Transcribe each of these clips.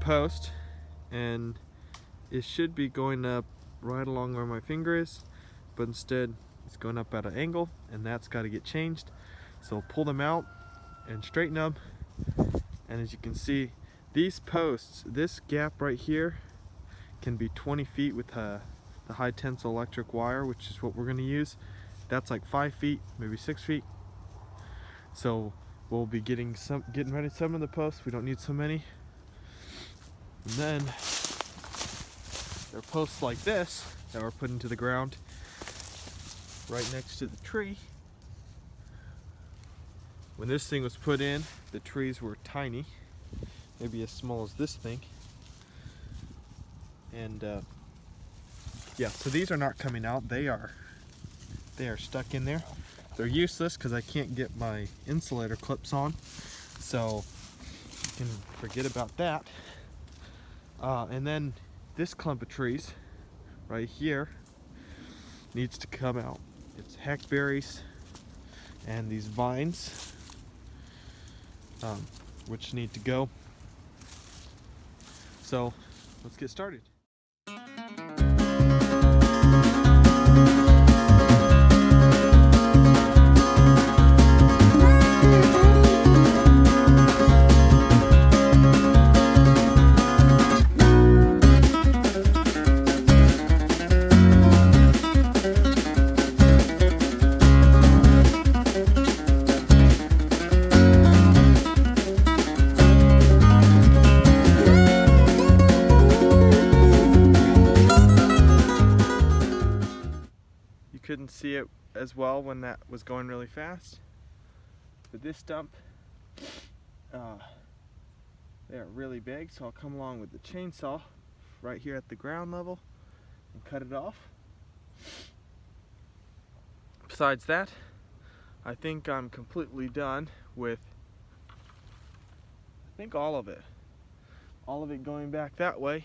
post, and it should be going up right along where my finger is, but instead it's going up at an angle, and that's got to get changed. So pull them out and straighten them, and as you can see, these posts, this gap right here can be 20 feet with the high tensile electric wire, which is what we're going to use. That's like 5 feet, maybe 6 feet. So we'll be getting ready some of the posts. We don't need so many. And then there are posts like this that were put into the ground right next to the tree. When this thing was put in, the trees were tiny, maybe as small as this thing. And yeah, so these are not coming out. They are stuck in there. They're useless because I can't get my insulator clips on, so you can forget about that. And then this clump of trees right here needs to come out. It's hackberries and these vines, which need to go. So let's get started. Couldn't see it as well when that was going really fast, but this stump, they are really big, so I'll come along with the chainsaw right here at the ground level and cut it off. Besides that, I think I'm completely done with, I think all of it going back that way.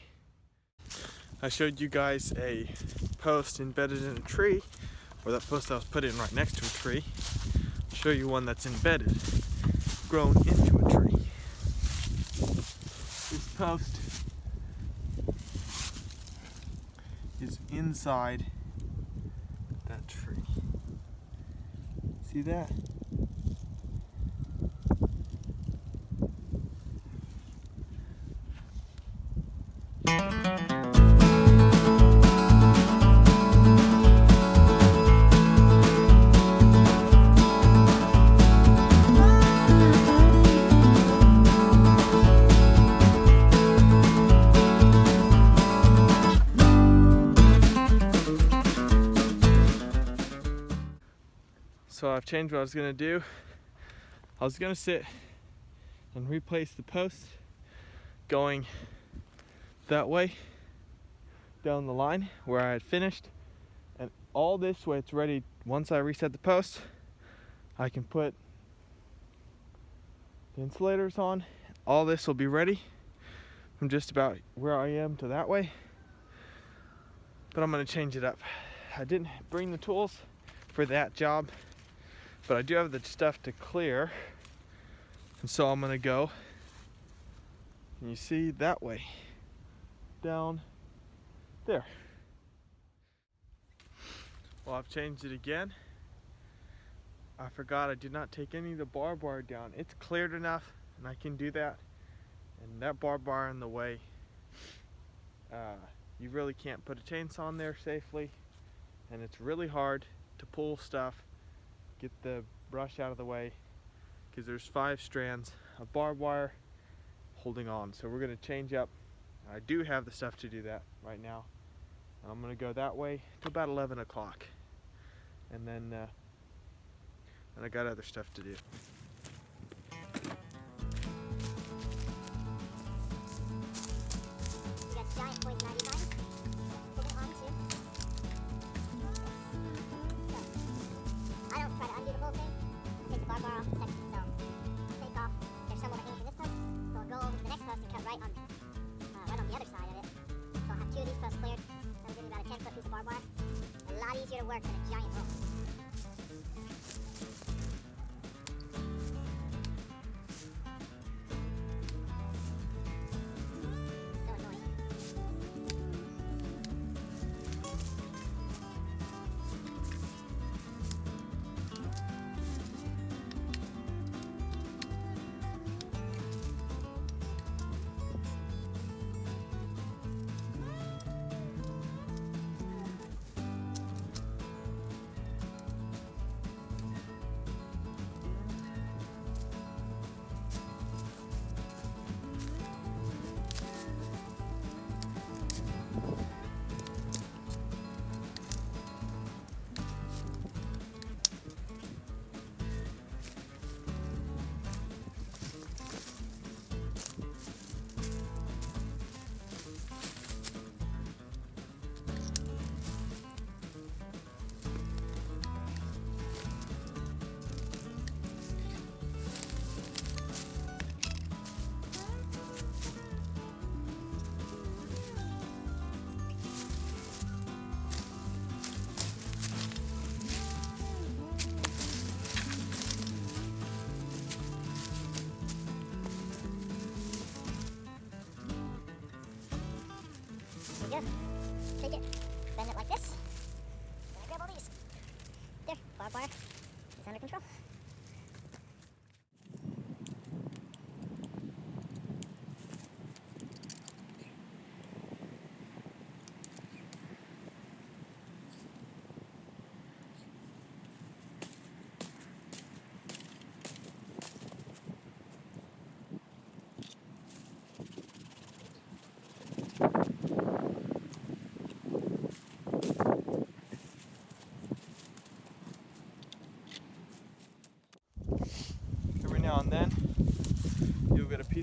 I showed you guys a post embedded in a tree, or that post I was put in right next to a tree. I'll show you one that's embedded, grown into a tree. This post is inside that tree. See that? So I've changed what I was gonna do. I was gonna sit and replace the post going that way down the line where I had finished, and all this way it's ready. Once I reset the post, I can put the insulators on. All this will be ready from just about where I am to that way, but I'm gonna change it up. I didn't bring the tools for that job, but I do have the stuff to clear, and so I'm gonna go, and you see that way, down there. Well, I've changed it again. I forgot I did not take any of the barbed wire down. It's cleared enough, and I can do that. And that barbed wire in the way, you really can't put a chainsaw in there safely, and it's really hard to pull stuff, get the brush out of the way, because there's 5 strands of barbed wire holding on. So we're going to change up. I do have the stuff to do that right now. I'm going to go that way to about 11 o'clock, and then I got other stuff to do. We got giant poison ivy vines. Put it onto. I don't try to undo the whole thing. Take the barbed wire off the section. So take off. There's some overhanging this post, so I'll go over to the next post and cut right on the other side of it. So I'll have 2 of these posts cleared. That'll give me about a 10-foot piece of barbed wire. A lot easier to work than a giant rope.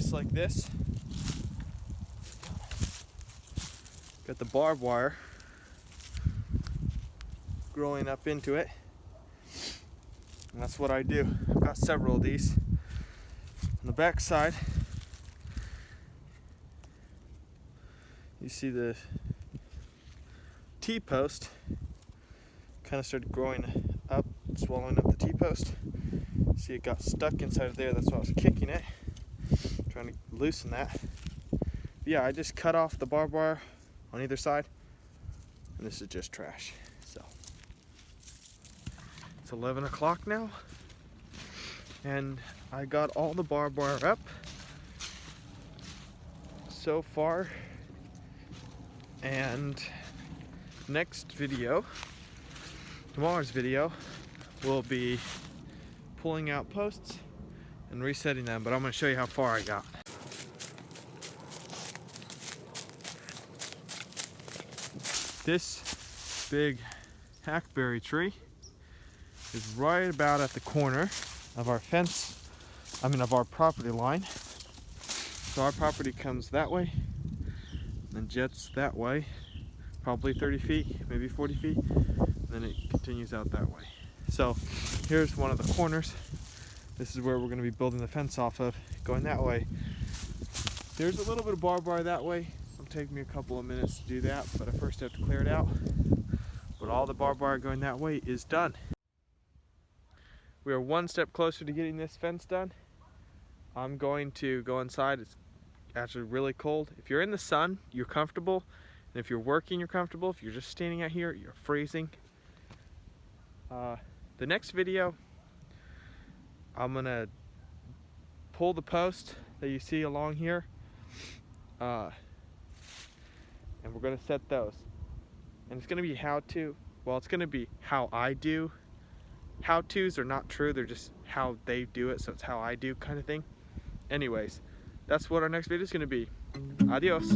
posts like this. Got the barbed wire growing up into it. And that's what I do. I've got several of these. On the back side, you see the T-post kind of started growing up, swallowing up the T-post. See, it got stuck inside of there. That's why I was kicking it, trying to loosen that. But yeah, I just cut off the barbed wire on either side, and this is just trash. So it's 11 o'clock now, and I got all the barbed wire up so far. And next video, tomorrow's video, will be pulling out posts and resetting them, but I'm going to show you how far I got. This big hackberry tree is right about at the corner of our fence, of our property line. So our property comes that way and jets that way, probably 30 feet, maybe 40 feet, and then it continues out that way. So here's one of the corners. This is where we're going to be building the fence off of, going that way. There's a little bit of barbed wire that way. It'll take me a couple of minutes to do that, but I first have to clear it out. But all the barbed wire going that way is done. We are one step closer to getting this fence done. I'm going to go inside. It's actually really cold. If you're in the sun, you're comfortable. And if you're working, you're comfortable. If you're just standing out here, you're freezing. The next video, I'm gonna pull the post that you see along here, and we're gonna set those. And it's gonna be it's gonna be how I do. How-tos are not true, they're just how they do it, so it's how I do kind of thing. Anyways, that's what our next video is gonna be. Adios.